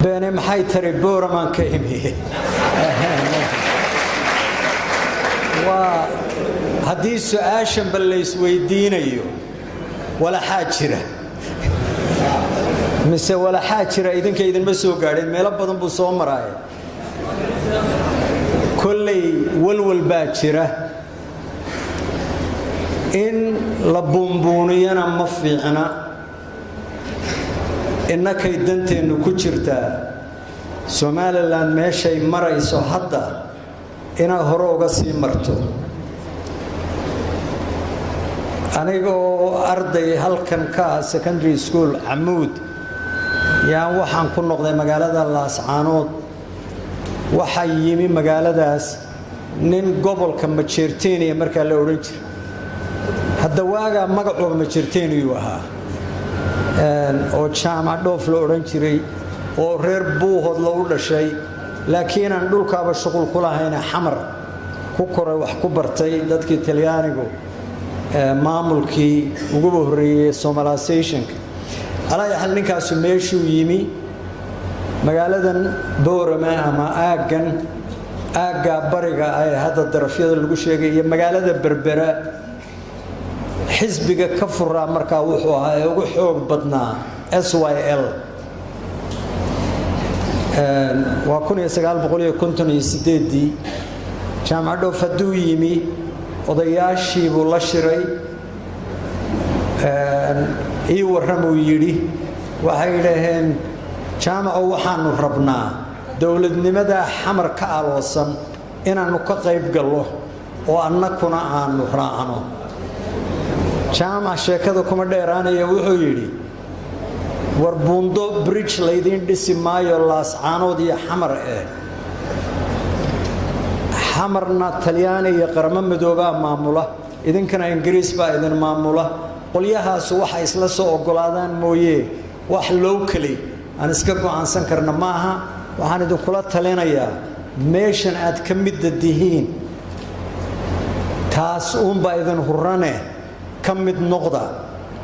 بيني محي تري بورا ما كيمي وهدي سؤاشن بالليس ويدينيو ولا حاجرة مس ولا حاجرة إذن كيدن مسو قاعدين ميلا بدن بو سو مراي كلي ولول باجرة إن لبونبونينا ما فيعنا إنك يدنتين كجرتا سوماليلاند meeshay marayso hadda ina hore uga sii marto anigoo arday halkan ka secondary school Amuud yaan waxaan ku noqday magaalada Laascaanood waxa yimi magaaladaas nin gobolka Majeerteeniya marka la oran jiray hadda waaga magacooda Majeerteeniyu ahaa oo jaamacad dhoof la oran jiray oo reer buuhood la u dhashay laakiin aan dhulkaaba shaqo ku lahayn xamar ku koray wax ku bartay dadkii Talyaanigu maamulkii ugu horeeyay Somalization ala yahay ninkaas meeshuu yimi magaaladan Boorama ama aaga bariga ay hadda darafyada lagu sheegay iyo magaalada Berbera xisbiga ka furaa markaa wuxuu ahaa ugu xoog badnaa SYL waa 1958 jaamacadda faduu yimi odayaashii buu la shiray ii waramuu yiri waxay leeyeen jaamaco waxaanu rabnaa dawladnimada xamar ka aloosan inaanu ka qayb galno oo annakuna aanu raacno jaamac sheekada kuma dheeraanaya wuxuu yiri warbuundo bridge leedin dhisi maayo Laascaanood iyo xamar xamarna Talyaani iyo qaramo madooba maamula idinkana Ingiriis baa idin maamula qolyahaas waxa isla soo ogolaadaan mooyee wax locally aan iska go'aansan karna maaha waxaan idin kula talinayaa meeshan aad ka mid dihiin taas baa idin hurane kamid noqda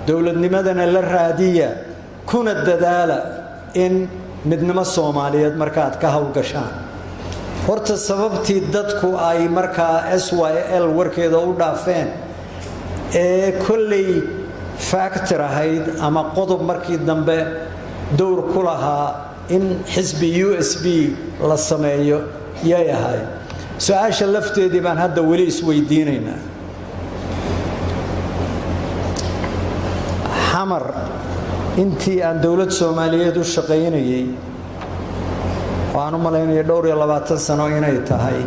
dawladnimadana la raadiya kuna dadaala in midnimo Soomaaliyeed markaad ka hawlgashaan horta sababtii dadku ay markaa SYL warkeeda u dhaafeen kulley factor ahayd ama qodob markii dambe dowr ku lahaa in xisbi USB la sameeyo yahay su'aasha lafteedii baan hadda wali isweydiinaynaa xamar intii aan dawlad Soomaaliyeed u shaqeynayay waan u maleynay dhowr iyo 20 sano inay tahay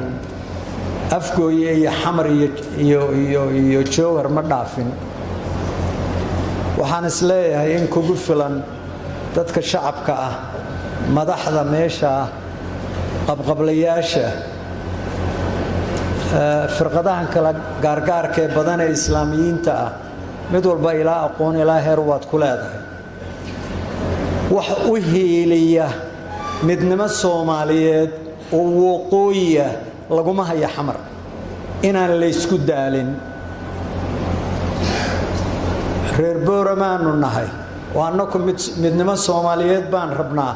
afgooye iyo xamar iyo jowhar ma dhaafin waxaan isleeyahay in kugu filan dadka shacabka ah madaxda meesha qabqablayaasha firqadahan kala gaargaarka ee badan ee islaamiyiinta ah mid walba ilaa aqoon ilaa heer waad ku leedahay wax u heeliya midnimo Soomaaliyeed oo waqooyiga laguma haya xamar inaan la isku daalin reer Booramaanu nahay waanaku midnimo Soomaaliyeed baan rabnaa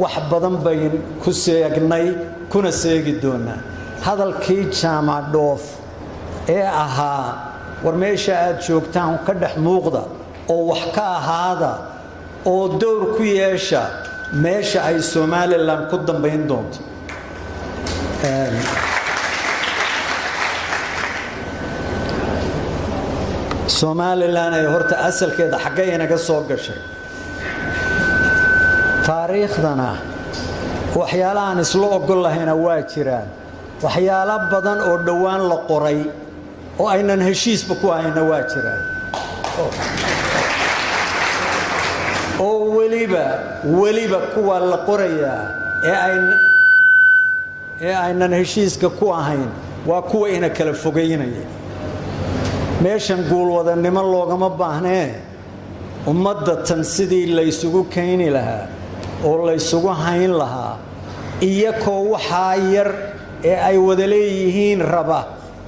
wax badan bayn ku seegnay kuna seegi doonaa hadalkii jaamacad dhoof ee ahaa war meesha aad joogtaan ka dhex muuqda oo wax ka ahaada oo dowr ku yeesha meesha ay Somaliland ku dambeyn doonto Somaliland ay horta asalkeeda xagee inaga soo gashay taariikhdana waxyaalahan isla ogol lahayna waa jiraan waxyaalo badan oo dhawaan la qoray oo aynan heshiisba ku ahayna waa jiraan oo waliba kuwa la qorayaa ee aynan heshiiska ku ahayn waa kuwa ina kala fogeynaya meeshan guulwadanimo loogama baahnee ummadda tan sidii la isugu keeni lahaa oo la isugu hayn lahaa iyakoo waxa yar ee ay wada leeyihiin raba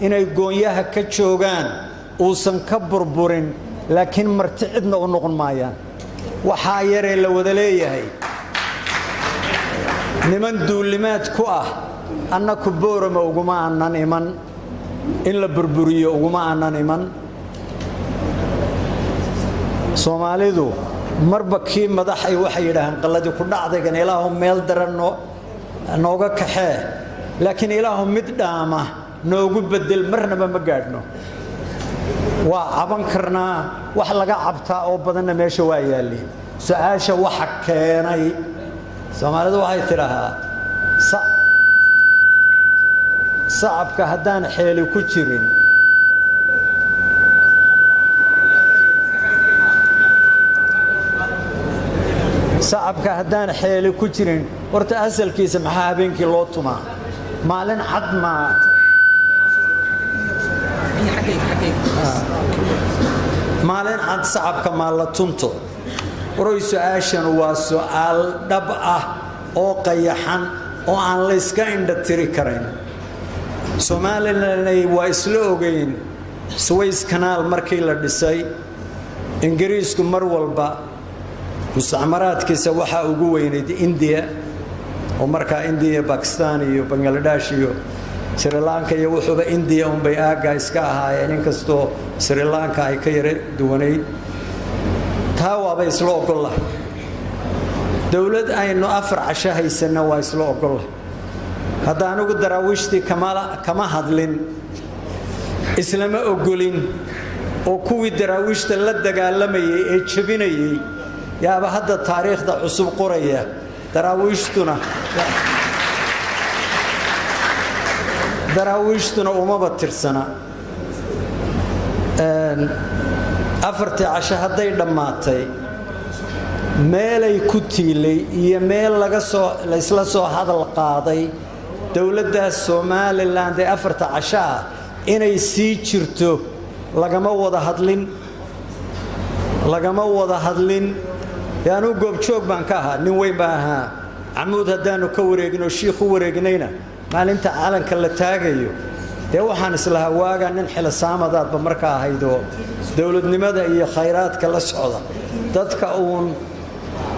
inay goonyaha ka joogaan uusan ka burburin laakiin marti cidna u noqon maayaan waxa yar ee la wada leeyahay niman duulimaad ku ah annaku boorama uguma aanan iman in la burburiyo uguma aanan iman Soomaalidu marba kii madax ay waxay yiraahdaan qaladi ku dhacdaygan ilaahu meel daran nooga kaxee laakiin ilaahu mid dhaama noogu bedel marnaba ma gaadhno waa caban karnaa wax laga cabtaa oo badanna meesha waa yaaliin su'aasha waxa keenay Soomaalidu waxay tiraahdaa sacabka haddaan xeeli ku jirin sacabka haddaan xeeli ku jirin horta asalkiisa maxaa habeenkii loo tumaa maalin cad ma maalin cad sacabka ma la tunto waray su'aashan waa su'aal dhab ah oo qayaxan oo aan la iska indha tiri karin Soomaaliland waa isla ogeyn Suez Canal markii la dhisay Ingiriisku mar walba mustacmaraadkiisa waxa ugu weynayd India oo markaa India Pakistan iyo Bangladesh iyo Sri Lanka iyo wuxuuba India bay aaga iska ahaayeen inkastoo Sri Lanka ay ka yara duwaneyd taa waaba isla ogol dawlad aynu 4 casho haysana waa isla ogol haddaan ugu daraawiishtii kama hadlin islama ogolin oo kuwii daraawiishta la dagaalamayay ee jabinayay yaaba hadda taariikhda cusub qoraya daraawiishtuna uma batirsana 4 casho hadday dhammaatay meelay ku tiilay iyo meel la isla soo hadal qaaday dawladda Soomaaliland ee 4 casho inay sii jirto lagama wada hadlin yaanu goobjoog baan ka ahaa nin weyn baa ahaa Amuud haddaanu ka wareegno shiikhu wareegnayna maalinta caalanka la taagayo ee waxaan islaha waaga nin xilsaamadaadba markaa ahaydo dawladnimada iyo khayraadka la socda dadka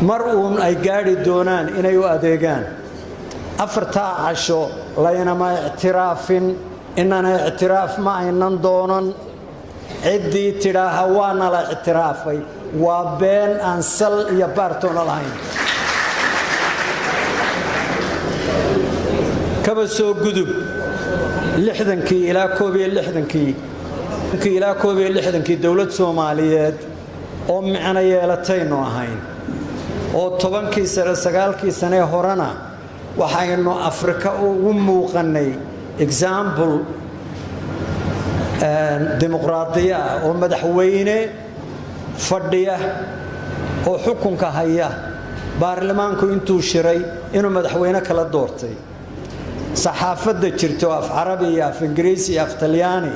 mar ay gaari doonaan inay u adeegaan 4 casho laynama ictiraafin inana ictiraaf ma aynan doonan ciddii tidhaaha waana la ictiraafay waa been aan sal iyo baartoona lahayn kaba soo gudub 60kii ilaa 61kii dawlad Soomaaliyeed oo macna yeelatayno ahayn oo 10kii sano 9kii sano horana waxaynu Afrika ugu muuqanay example dimuqraadiya oo madaxweyne fadhiya oo xukunka haya baarlamaanku intuu shiray inuu madaxweyne kala doortay saxaafadda jirto af Carabi iyo af Ingiriisi iyo af Talyaani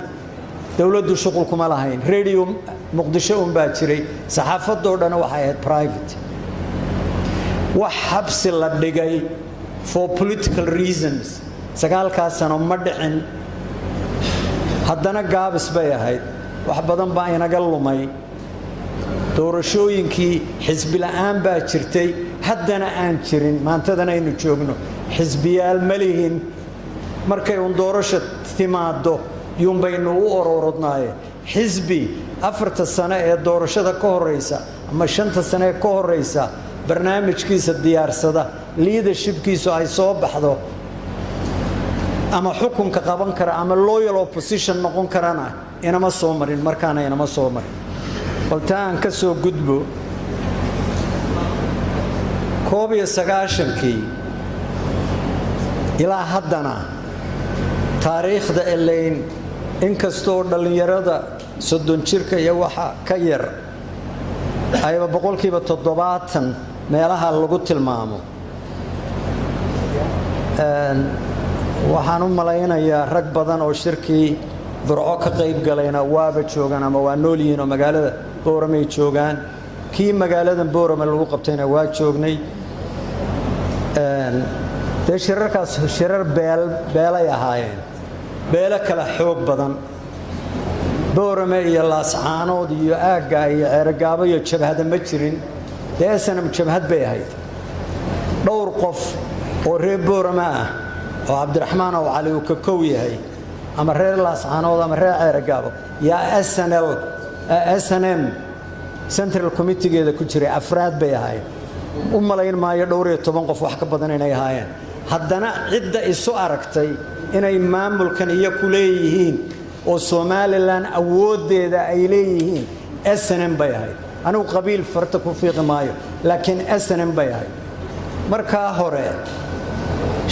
dawladdu shuqul kuma lahayn radio Muqdisho baa jiray saxaafadoo dhan waxay ahayd private wax habsi la dhigay for political reasons 9 sano ma dhicin haddana gaabis bay ahayd wax badan baa inaga lumay doorashooyinkii xisbi la'aan baa jirtay haddana aan jirin maantadana aynu joogno xisbiyaal malihin markay doorasho timaado baynu u ororodnaaye xisbi 4 sano ee doorashada ka horeysa ama 5 sano ee ka horeysa barnaamijkiisa diyaarsada leadershipkiisu ay soo baxdo ama xukunka qaban kara ama loyal opposition noqon karana inama soo marin markaana inama soo marin baltaan ka soo gudbo 19 ilaa haddana taariikhda elayn inkastoo dhalinyarada 30 jirka iyo waxa ka yar ayba 70% meelaha lagu tilmaamo waxaan u malaynayaa rag badan oo shirkii burco ka qayb galayna waaba joogan ama waa nool yihiin oo magaalada Boorama ay joogaan kii magaalada Boorama lagu qabtayna waa joognay shirarkaas shirar beelay ahaayeen beela kala xoog badan Boorama iyo Laascaanood iyo Aaga iyo Ceergaabo iyo jabhada ma jirin deesanam jabhad bay ahayd dhowr qof oo reer Boorama ah oo Cabdiraxmaan oo Cali uu ka kow yahay ama reer Laascaanood ama reer Ceergaabo yaa SNM Central Committee-geeda ku jiray afraad bay ahaayeen u malayn maayo dhowr iyo 10 qof wax ka badan inay ahaayeen haddana cidda isu aragtay inay maamulkan iyo ku leeyihiin oo Somaliland awoodeeda ay leeyihiin SNM bay ahayd anigu qabiil farta ku fiiqi maayo laakiin SNM bay ahayd markaa hore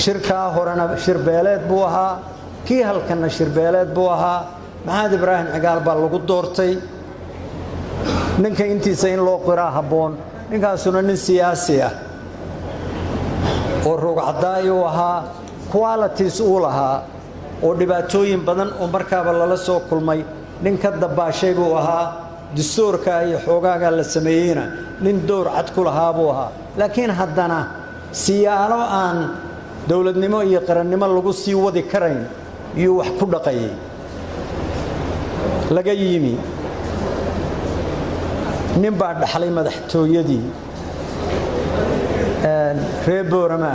shirkaa horena shirbeeleed buu ahaa kii halkana shirbeeleed buu ahaa Maxamed Ibraahim Cigaal baa lagu doortay ninka intiisa in loo qiraa haboon ninkaasuna nin siyaasi ah oo rogcadaay uu ahaa qualities uu lahaa oo dhibaatooyin badan oo markaaba lala soo kulmay nin ka dabaashay buu ahaa dastuurka iyo xoogaaga la sameeyayna nin door cad ku lahaa buu ahaa laakiin haddana siyaalo aan dawladnimo iyo qarannimo lagu sii wadi karayn iyo wax ku dhaqayay laga yimi nin baa dhaxlay madaxtooyadii reer Boorama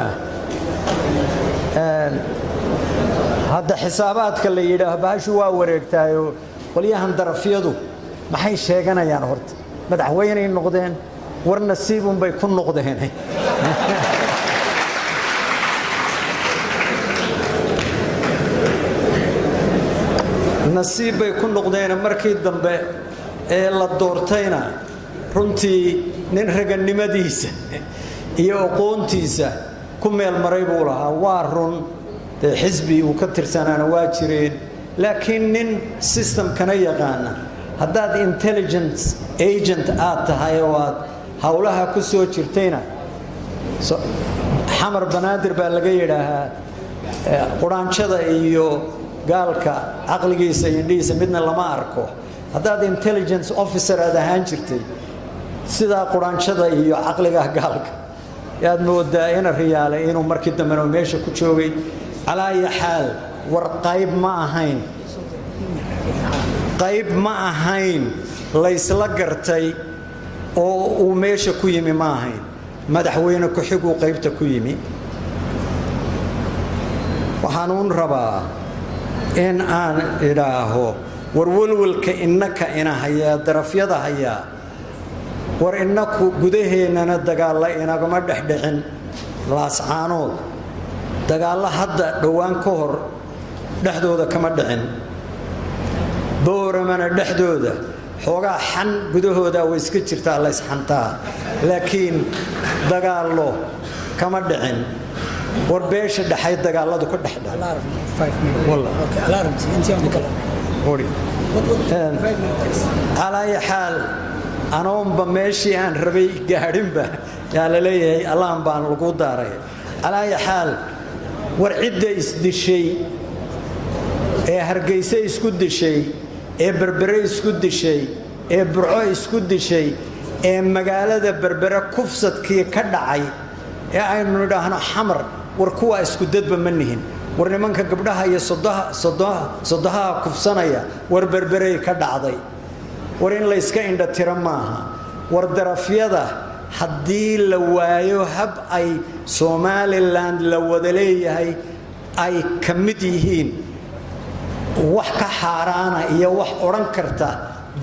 hadda xisaabaadka la yiraahdo baashu waa wareegtaayo qoliyahan darafyadu maxay sheeganayaan horta madaxweynay noqdeen war nasiibun bay ku noqdeen nasiib bay ku noqdeen markii dambe ee la doortayna runtii nin raganimadiisa iyo aqoontiisa ku meel maray buu lahaa waa run xisbi uu ka tirsanaana waa jireen laakiin nin system kana yaqaana haddaad intelligence agent aad tahay oo aad hawlaha ku soo jirtayna xamar banaadir baa laga yidhaahaa quraanjada iyo gaalka aqligiisa iyo indhiisa midna lama arko haddaad intelligence officer aad ahaan jirtay sida quraanjada iyo aqliga gaalka yaad moodaa in riyaale inuu markii dambe meesha ku joogay calaa xaal war qayb ma ahayn la isla gartay oo uu meesha ku yimi ma ahayn madaxweyne ku xigu qaybta ku yimi waxaan rabaa in aan idhaaho warwalwalka innaka ina haya darafyada haya war innaku gudaheennana dagaalla inagama dhexdhicin Laascaanood dagaalla hadda dhowaan ka hor dhexdooda kama dhicin Booramana dhexdooda xoogaa xan gudahooda way iska jirtaa la isxantaa laakiin dagaallo kama dhicin war beesha dhaxay dagaalladu ka dhexdhacay على حال أنا بمشي عن ربي قاعدين يا لليه الله بان القود داري على حال ورعدة يسد الشيء هرجيسة يسكد الشيء بربرة يسكد الشيء برعو يسكد الشيء مقالة بربرة كفصت كي كدعي يعني نودهنا حمر وركوا يسكدت بمنهن warnimanka gabdhaha iyo sodaha kufsanaya war berberay ka dhacday war in la iska indha tira maaha war darafyada haddii la waayo hab ay Somaliland la wada leeyahay ay ka mid yihiin wax ka xaaraana iyo wax oran karta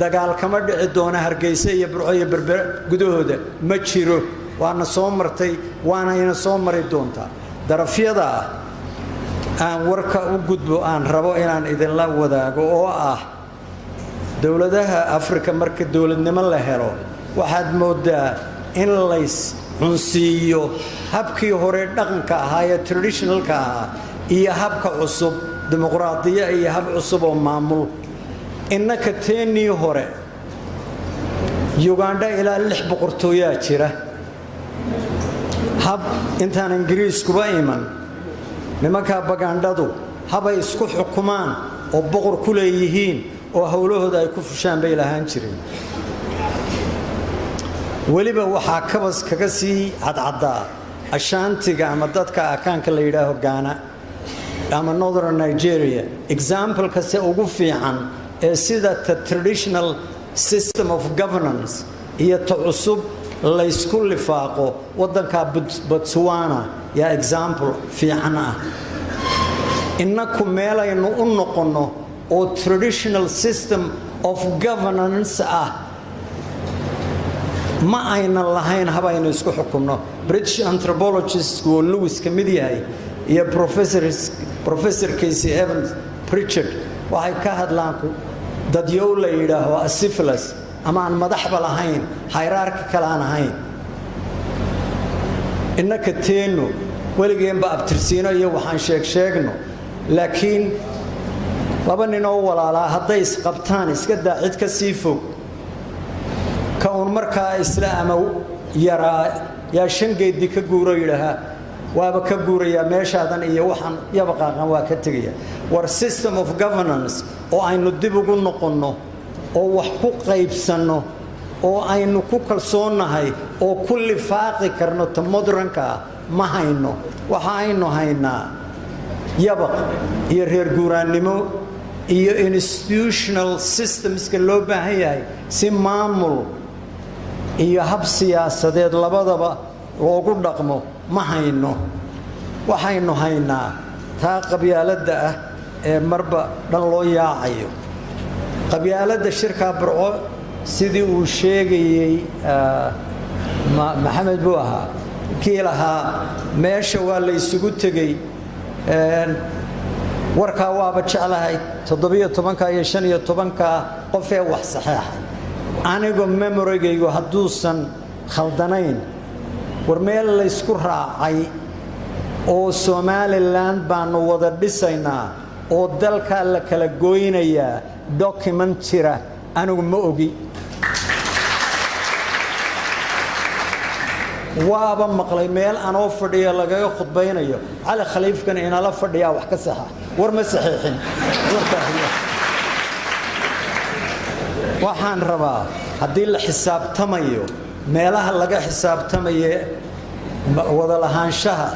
dagaal kama dhici doona Hargeysa iyo Burco iyo Berber gudahooda ma jiro waana soo martay waana ina soo mari doonta darafyada aan warka u gudbo aan rabo inaan idin la wadaago oo ah dawladaha Afrika marka dawladnimo la helo waxaad moodaa in lays cunsiyo habkii hore dhaqanka ahaa ee traditionalka ahaa iyo habka cusub dimuqraadiya iyo hab cusub oo maamul innaka teenii hore Uganda ilaa 6 boqortooyaa jira hab intaan Ingiriiskuba iman nimanka bagandadu habay isku xukumaan oo boqor ku leeyihiin oo hawlahooda ay ku fushaan bay lahaan jireen waliba waxa kabas kaga sii cadcada ashaantiga ama dadka akaanka la yiraahdo Ghana ama Northern Nigeria example ka se ugu fiican ee sida traditional system of governance iyo cusub la isku lifaaqo waddanka Botswana yaa example fiican ah innaku meelaynu u noqono oo traditional system of governance ah ma aynan lahayn habaynu isku xukunno British anthropologist oo Lewis ka mid yahay iyo Professor Casey Evans Pritchard waxay ka hadlaan dad yow la yidhaaho syphilis ama aan madaxba lahayn hierarchy kale aan ahayn innaka teeno weligeenba abtirsiino iyo waxaan sheegno laakiin laba nin oo walaalaa hadday isqabtaan iska daa cid ka sii fog ka uun markaa isla ama yaraa yaa shangeedii ka guuro yidhaahaa waaba ka guurayaa meeshaadan iyo waxaan yabaqaaqan waa ka tegaya war system of governance oo aynu dib ugu noqonno oo wax ku qaybsanno oo aynu ku kalsoonahay oo ku lifaaqi karno ta modernka ma hayno waxa aynu haynaa yabaq iyo reer guuraannimo iyo institutional systemska loo baahan yahay si maamul iyo hab siyaasadeed labadaba loogu dhaqmo ma hayno waxaynu haynaa taa qabyaaladda ah ee marba dhan loo yaacayo qabyaaladda shirka Burco sidii uu sheegayay maxamed buu ahaa kii lahaa meesha waa la isugu tegay warkaa waaba jeclahay 17 iyo 15 qof ee wax saxeexay anigoo memorygaygu hadduusan khaldanayn war meel la isku raacay oo Somaliland baanu wada dhisaynaa oo dalka la kala gooynayaa document jira anigu ma ogi waaba maqlay meel anoo fadhiya lagaga khudbaynayo cali khaliifkan inala fadhiyaa wax ka saxa war ma saxiixin waxaan rabaa haddii la xisaabtamayo meelaha laga xisaabtamaye wada lahaanshaha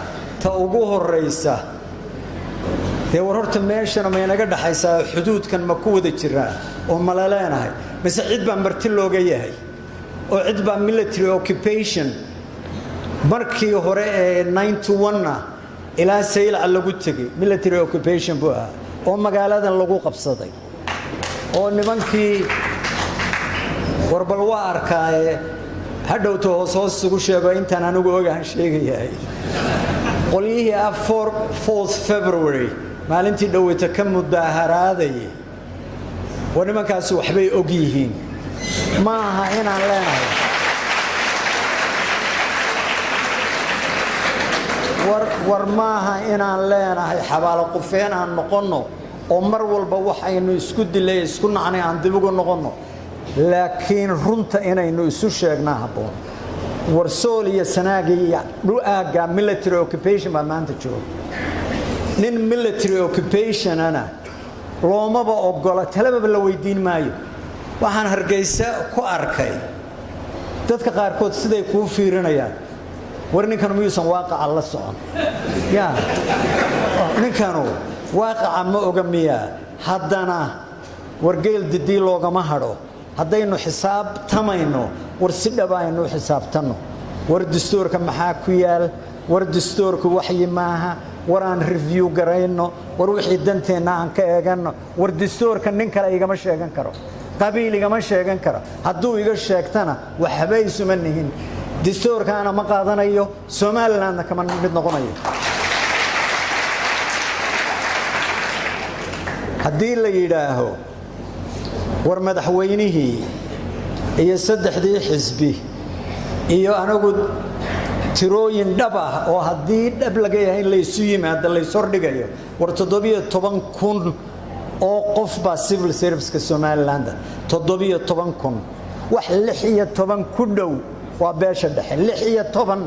ta ugu horeysa dee war horta meeshana ma inaga dhaxaysaa xuduudkan ma ku wada jiraa oo ma la leenahay mise cid baa marti looga yahay oo cid baa military occupation markii hore ee 91 ilaa saylac lagu tagay military occupation buu ahaa oo magaaladan lagu qabsaday oo nimankii warbal waa arkaaye hadhowto hoos ugu sheego intaan anigu ogaan sheegayahay qolyihii 4th February maalintii dhaweyta ka mudaaharaadayay war nimankaasi waxbay og yihiin ma aha inaan leenahay war ma aha inaan leenahay xabaalo qufeen aan noqonno oo mar walba waxaynu isku dilay isku nacnay aan dib ugu noqonno laakiin runta inaynu isu sheegnaa habboon war sool iyo sanaag iyo dhu'aaga military occupation baa maanta jooga nin military occupation ana loomaba ogola talaba la weydiin maayo waxaan Hargeysa ku arkay dadka qaarkood siday ku fiirinayaan war ninkan miyuusan waaqaca la socon yaa ninkanu waaqaca ma oga miyaa haddana wargeel didii loogama hadho haddaynu xisaabtamayno war si dhab aynu xisaabtanno war dastuurka maxaa ku yaal war dastuurku waxyi maaha war aan review garayno war wixii danteena aan ka eegano war dastuurka nin kale igama sheegan karo qabiil igama sheegan karo hadduu iga sheegtana waxba isuma nihin dastuurkaana ma qaadanayo Somaliland kama mid noqonayo haddii la yidhaaho war madaxweynihii iyo saddexdii xisbi iyo anagu tirooyin dhab ah oo haddii dhab laga yahay in la isu yimaado la isor dhigayo war 17,000 oo qof baa civil service-ka Somaliland 17,000 wax 16 ku dhow waa beesha dhexe 16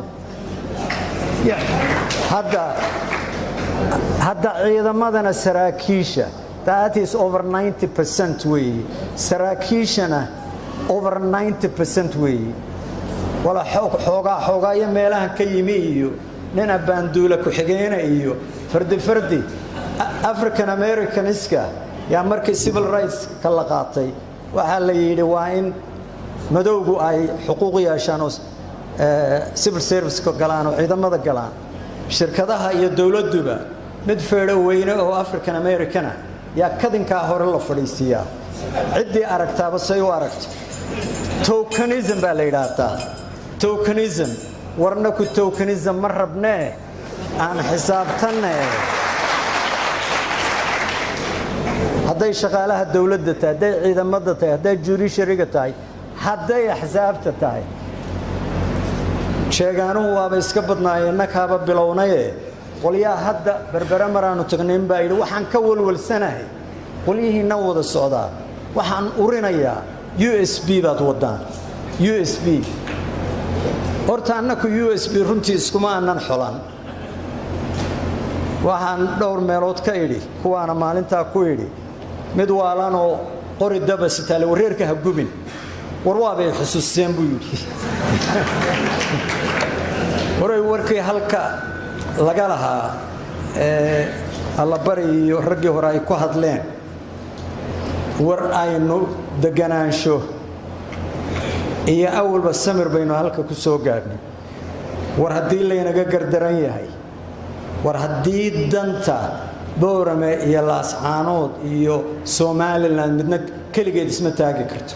hadda ciidamadana saraakiisha that is over 90% way saraakiishana over 90% way wala xoogaa iyo meelaha ka yimi iyo nina baanduula ku xigeenna iyo fardi African Americanska yaa markii civil rights ka la qaatay waxa la yiri waa in madowgu ay xuquuq yeeshaan civil service-ka galaan oo ciidamada galaan shirkadaha iyo dawladduba mid feedho weyne oo African American ah yaa kadinkaa hore la fadhiisiyaa ciddii aragtaaba say u aragto tokenism baa la yidhaahdaa tokenism warna ku tokenism ma rabnee aan xisaabtanne hadday shaqaalaha dawladda tahay hadday ciidamada tahay hadday judiciary-ga tahay hadday axsaabta tahay sheegaanuhu waaba iska badnaayeen nakaaba bilownaye qolyaha hadda berbere maraanu tagnayn baa yidhi waxaan ka walwalsanahay qolyihiinna wada socdaa waxaan urinayaa USB baad wadaan USB horta annaku USB runtii iskuma aanan xolan waxaan dhowr meelood ka idhi kuwaana maalintaa ku idhi mid waalanoo qori daba sitaale wareerka ha gubin war waabay xusuusteen buu yidhi waray warkii halka laga lahaa allabari iyo raggii hore ay ku hadleen war aynu deganaansho iyo awalba samir baynu halka ku soo gaadhnay war haddii laynaga gardaran yahay war haddii danta Boorame iyo Laascaanood iyo Somaliland midna keligeed isma taagi karto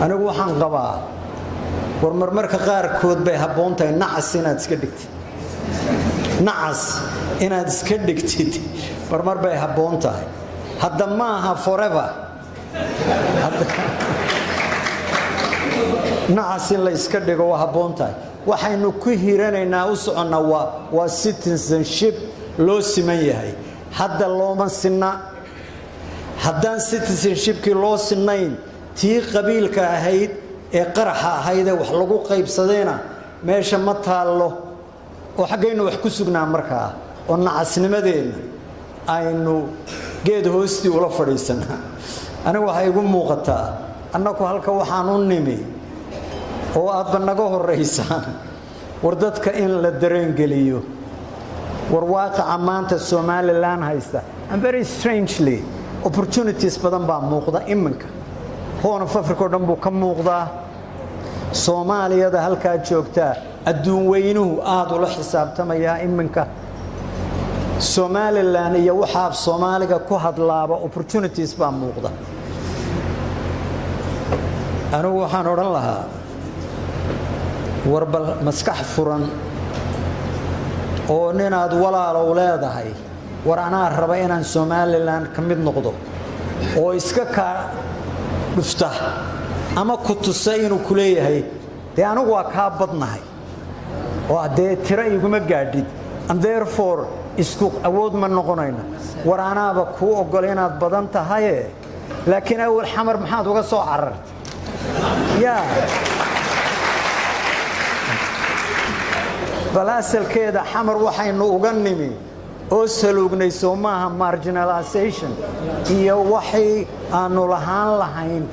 anigu waxaan qabaa war marmarka qaarkood bay habboon tahay nacas inaad iska dhigtid nacas inaad iska dhigtid marmar bay habboon tahay hadda maaha forever nacas in la iska dhigo waa habboon tahay waxaynu ku hiranaynaa u soconnaa waa citizenship loo siman yahay hadda looma sinna haddaan citizenshipkii loo sinnayn tii qabiilka ahayd ee qaraxa ahayd ee wax lagu qaybsadayna meesha ma taallo oo xaggaynu wax ku sugnaa markaa oo nacasnimadeenna aynu geed hoostii ula fadhiisanaa anigu waxay igu muuqataa annaku halka waxaan u nimi oo aadba naga horraysaan war dadka in la dareengeliyo war waaqaca maanta Somaliland haysta and very strangely opportunities badan baa muuqda iminka Horn of Africa oo dhan buu ka muuqdaa Soomaaliyada halkaa joogta adduun weynuhu aad ula xisaabtamayaa iminka Somaliland iyo waxa Soomaaliga ku hadlaaba opportunities baa muuqda anigu waxaan oran lahaa warbal maskax furan oo ninaad walaalo leedahay war anaa raba inaan Somaliland ka mid noqdo oo iska ka dhufta ama ku tusay inuu ku leeyahay dee anigu waa kaa badnahay oo dee tira iguma gaadhid and therefore isku awood ma noqonayna war anaaba ku ogol inaad badan tahay laakiin awal xamar maxaad uga soo carartay yaa balaasalkeeda xamar waxaynu uga nimi oo saluugnay Soomaha marginalization iyo waxay aanu lahayn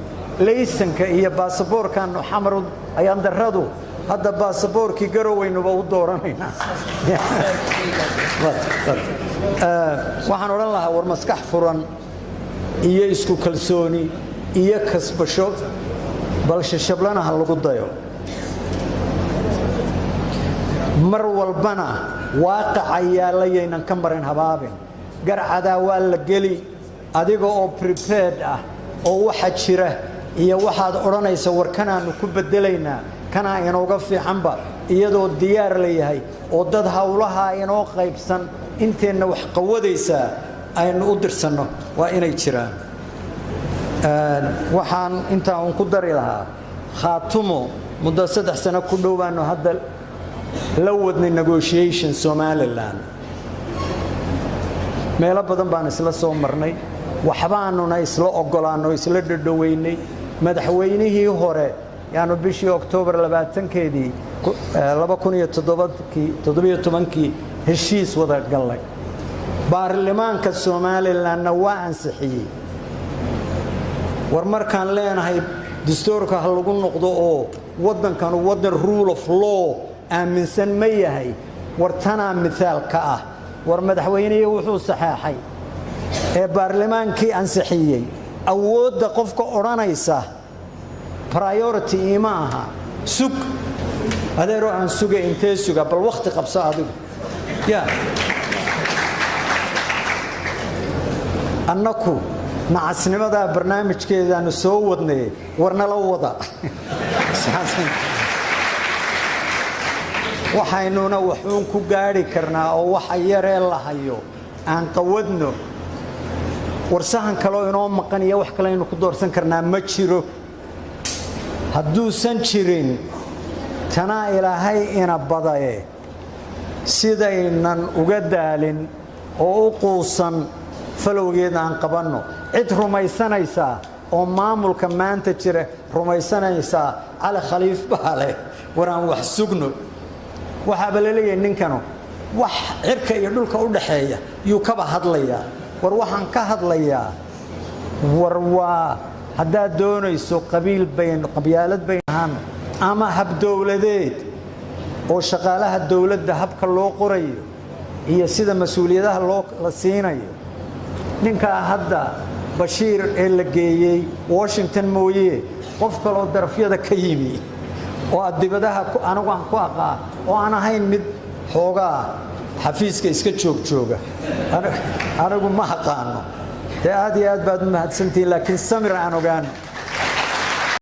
laysanka iyo baasaboorkan xamar ayaan darradu hadda baasaboorkii garoweynuba u dooranayna waxaan oran lahaa war maskax furan iyo isku kalsooni iyo kasbasho balse shablanaha lagu dayo mar walbana waaqaca yaalayaynan ka marin habaabin garcada waa la geli adiga oo prepared ah oo waxa jira iyo waxaad oranaysa warkanaanu ku bedelaynaa kana inooga fiicanba iyadoo diyaar leeyahay oo dad hawlaha inoo qaybsan inteena wax qawadaysa aynu u dirsanno waa inay jiraan waxaan inta aan ku dari lahaa khaatumo muddo 3 sano ku dhowaano hadda la wadnay negotiation Somaliland meelo badan baan isla soo marnay waxbaanuna isla ogolaano isla dhadhaweynay madaxweynihii hore yaanu bishii October 20keedii 2017 heshiis wada galay baarlamaanka Somaliland waa ansixiyay war markaan leenahay dastuurka hal lagu noqdo oo wadankan wadan rule of law aaminsan ma yahay wartana misaal ka ah war madaxweynaha wuxuu saxaxay ee baarlamaankii ansixiyay awoodda qofka oranaysa priority ma aha sug adeero aan suga intee suga bal waqti qabso adigu ya annaku nacasnimada barnaamijkeedana soo wadnay warna la wada waxaynuna waxuun ku gaari karnaa oo waxa yaree la hayo aan qawadno warsahan kale inoo maqan iyo wax kale aynu ku doorsan karnaa ma jiro hadduusan jirin tanaa ilaahay ina badaye sidaynan uga daalin oo u quusan falowgeeda aan qabanno cid rumaysanaysaa oo maamulka maanta jira rumaysanaysaa cali khaliif baale waraan wax sugno waxaaba la leeyahay ninkanu wax cirka iyo dhulka u dhaxeeya yuu kaba hadlayaa war waxaan ka hadlayaa war waa haddaad doonayso qabyaalad bayn ahaan ama hab dowladeed oo shaqaalaha dowladda habka loo qorayo iyo sida mas-uuliyadaha la siinayo ninkaa hadda bashiir ee la geeyey washington mooye qof kaloo darafyada ka yimi oo adibadaha anagu aan ku aqaa oo aan ahayn mid xoogaa xafiiska iska jooga anagu ma aqaano dee aad iyo aad baad u mahadsantihiin laakiin samir aan ogaan